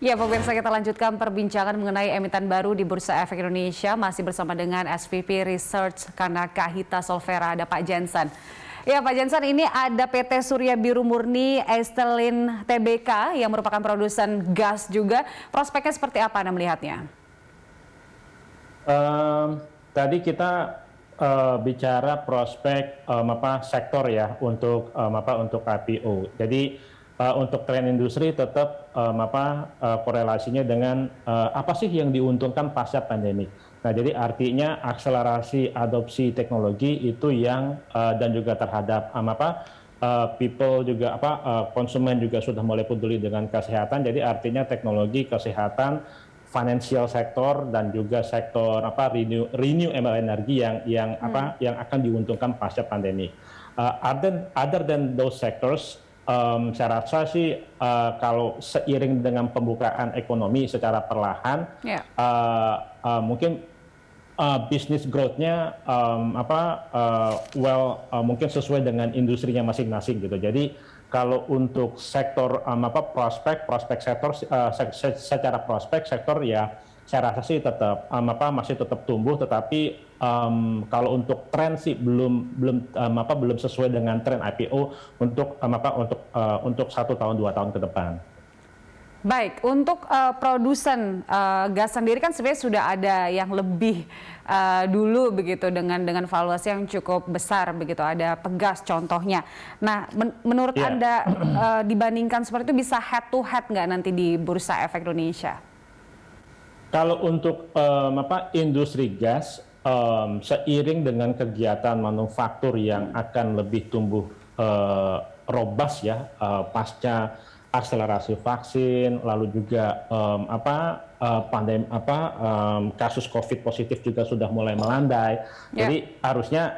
Ya, pemirsa, kita lanjutkan perbincangan mengenai emiten baru di Bursa Efek Indonesia. Masih bersama dengan SVP Research Kanaka Hita Solvera, ada Pak Jensen. Ya, Pak Jensen, ini ada PT Surya Biru Murni Estelin Tbk yang merupakan produsen gas juga. Prospeknya seperti apa Anda melihatnya? Tadi kita bicara prospek sektor ya untuk IPO. Jadi untuk tren industri tetap korelasinya dengan apa sih yang diuntungkan pasca pandemi. Nah, jadi artinya akselerasi adopsi teknologi itu yang dan juga terhadap people juga konsumen juga sudah mulai peduli dengan kesehatan. Jadi artinya teknologi kesehatan, financial sector dan juga sektor renewable energy yang akan diuntungkan pasca pandemi. Other than those sectors, saya rasa sih kalau seiring dengan pembukaan ekonomi secara perlahan, mungkin bisnis growth-nya mungkin sesuai dengan industrinya masing-masing gitu. Jadi kalau untuk sektor prospek sektor secara prospek sektor ya saya rasa sih tetap masih tetap tumbuh, tetapi kalau untuk tren sih belum sesuai dengan tren IPO untuk 1 tahun 2 tahun ke depan. Baik, untuk produsen gas sendiri kan sebenarnya sudah ada yang lebih dulu begitu dengan valuasi yang cukup besar begitu, ada Pegas contohnya. Nah, menurut Anda dibandingkan seperti itu bisa head to head nggak nanti di Bursa Efek Indonesia? Kalau untuk industri gas, seiring dengan kegiatan manufaktur yang akan lebih tumbuh robust ya pasca akselerasi vaksin, lalu juga kasus COVID positif juga sudah mulai melandai. Jadi harusnya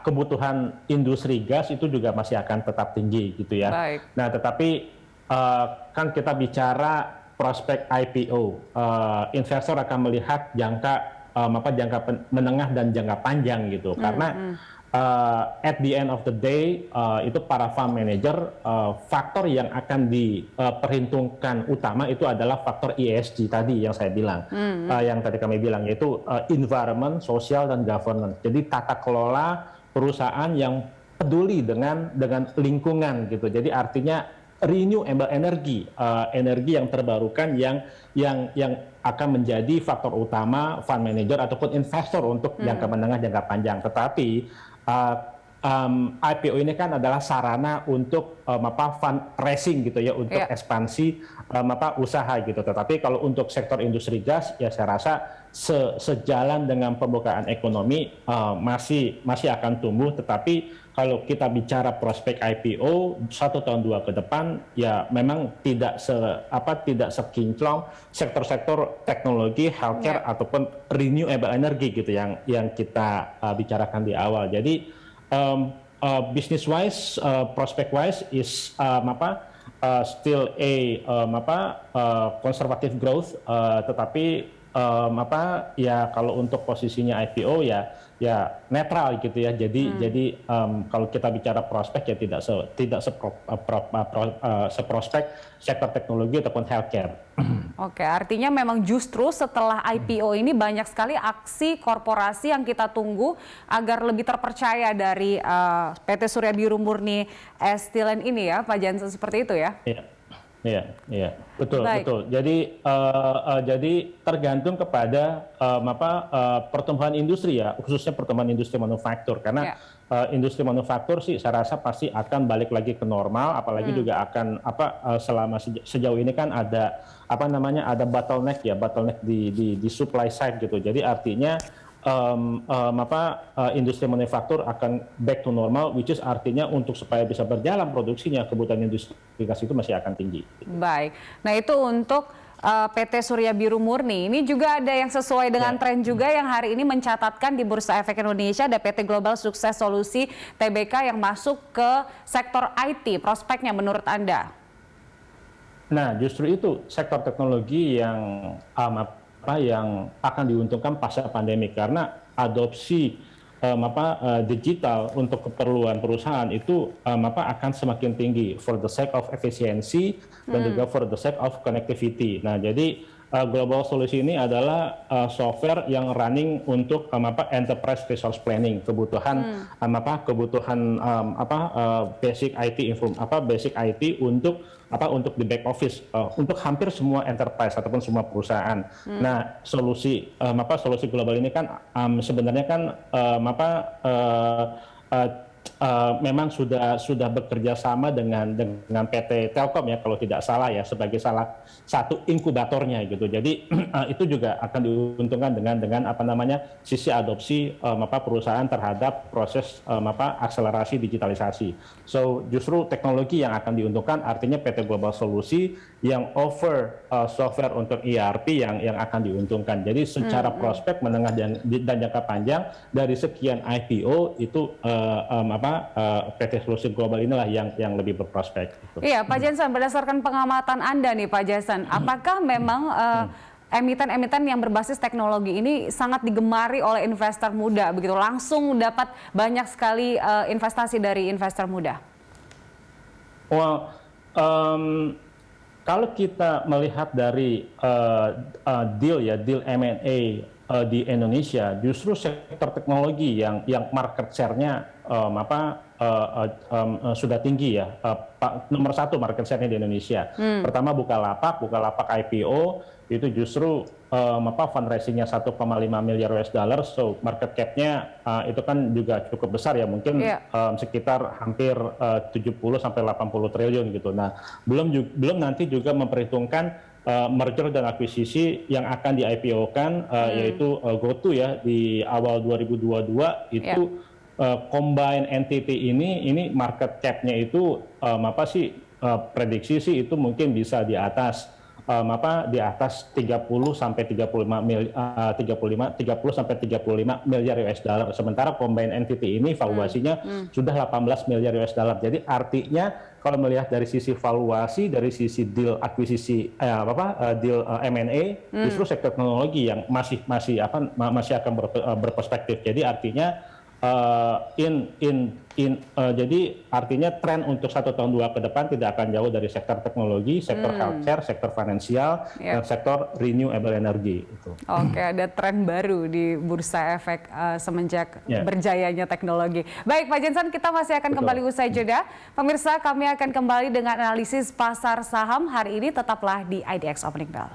kebutuhan industri gas itu juga masih akan tetap tinggi gitu ya. Baik. Nah, tetapi kan kita bicara prospek IPO, investor akan melihat jangka menengah dan jangka panjang gitu, karena at the end of the day itu para fund manager faktor yang akan diperhitungkan utama itu adalah faktor ESG tadi yang saya bilang, yang tadi kami bilang, yaitu environment, sosial dan governance. Jadi tata kelola perusahaan yang peduli dengan lingkungan gitu. Jadi artinya renewable energy, energi yang terbarukan yang akan menjadi faktor utama fund manager ataupun investor untuk jangka menengah, jangka panjang. Tetapi IPO ini kan adalah sarana untuk fundraising gitu ya, untuk ekspansi usaha gitu. Tetapi kalau untuk sektor industri gas ya saya rasa sejalan dengan pembukaan ekonomi masih akan tumbuh. Tetapi kalau kita bicara prospek IPO 1 tahun 2 ke depan ya memang tidak sekinclong sektor-sektor teknologi, healthcare ataupun renewable energy gitu yang kita bicarakan di awal. Jadi business wise, prospect wise is still conservative growth, tetapi ya kalau untuk posisinya IPO ya netral gitu ya. Jadi kalau kita bicara prospek ya tidak seprospek sektor teknologi ataupun healthcare. Oke, artinya memang justru setelah IPO ini banyak sekali aksi korporasi yang kita tunggu agar lebih terpercaya dari PT Surya Biru Murni Estelin ini ya, Pak Jensen, seperti itu ya? Iya, betul. Jadi tergantung kepada pertumbuhan industri ya, khususnya pertumbuhan industri manufaktur, karena industri manufaktur sih saya rasa pasti akan balik lagi ke normal, apalagi juga akan selama sejauh ini kan ada ada bottleneck di supply side gitu. Jadi artinya industri manufaktur akan back to normal, which is artinya untuk supaya bisa berjalan produksinya, kebutuhan industri gas itu masih akan tinggi. Baik, nah itu untuk PT Surya Biru Murni. Ini juga ada yang sesuai dengan tren juga yang hari ini mencatatkan di Bursa Efek Indonesia, ada PT Global Sukses Solusi Tbk yang masuk ke sektor IT. Prospeknya menurut Anda? Nah, justru itu sektor teknologi yang akan diuntungkan pasca pandemi, karena adopsi digital untuk keperluan perusahaan itu akan semakin tinggi for the sake of efficiency dan juga for the sake of connectivity. Nah, jadi Global Solution ini adalah software yang running untuk enterprise resource planning, kebutuhan basic IT untuk di back office untuk hampir semua enterprise ataupun semua perusahaan. Nah, solusi global ini kan sebenarnya kan memang sudah bekerja sama dengan PT Telkom ya kalau tidak salah ya sebagai salah satu inkubatornya gitu. Jadi itu juga akan diuntungkan dengan sisi adopsi perusahaan terhadap proses akselerasi digitalisasi. So justru teknologi yang akan diuntungkan artinya PT Global Solusi yang offer software untuk ERP yang akan diuntungkan. Jadi secara prospek menengah dan jangka panjang dari sekian IPO itu PT Solusi Global inilah yang lebih berprospek. Gitu. Iya, Pak Jensen, berdasarkan pengamatan Anda nih Pak Jensen, apakah memang emiten-emiten yang berbasis teknologi ini sangat digemari oleh investor muda, begitu langsung dapat banyak sekali investasi dari investor muda? Well, kalau kita melihat dari deal M&A di Indonesia, justru sektor teknologi yang market share-nya sudah tinggi ya. Nomor 1 market share-nya di Indonesia. Pertama Bukalapak IPO itu justru fundraising-nya 1,5 miliar US dollar, so market cap-nya itu kan juga cukup besar ya, mungkin sekitar hampir 70 sampai 80 triliun gitu. Nah, belum nanti juga memperhitungkan merger dan akuisisi yang akan di IPO-kan yaitu GoTo ya di awal 2022 itu combine entity ini market cap-nya itu prediksi sih itu mungkin bisa di atas 30 sampai 35 miliar US dollar. Sementara combine entity ini valuasinya sudah 18 miliar US dollar. Jadi artinya kalau melihat dari sisi valuasi, dari sisi deal akuisisi deal M&A, justru sektor teknologi yang masih akan berperspektif. Jadi artinya jadi artinya tren untuk 1 tahun 2 ke depan tidak akan jauh dari sektor teknologi, sektor healthcare, sektor finansial, dan sektor renewable energy. Oke, ada tren baru di Bursa Efek semenjak berjayanya teknologi. Baik Pak Jensen, kita masih akan kembali usai jeda. Pemirsa, kami akan kembali dengan analisis pasar saham hari ini, tetaplah di IDX Opening Bell.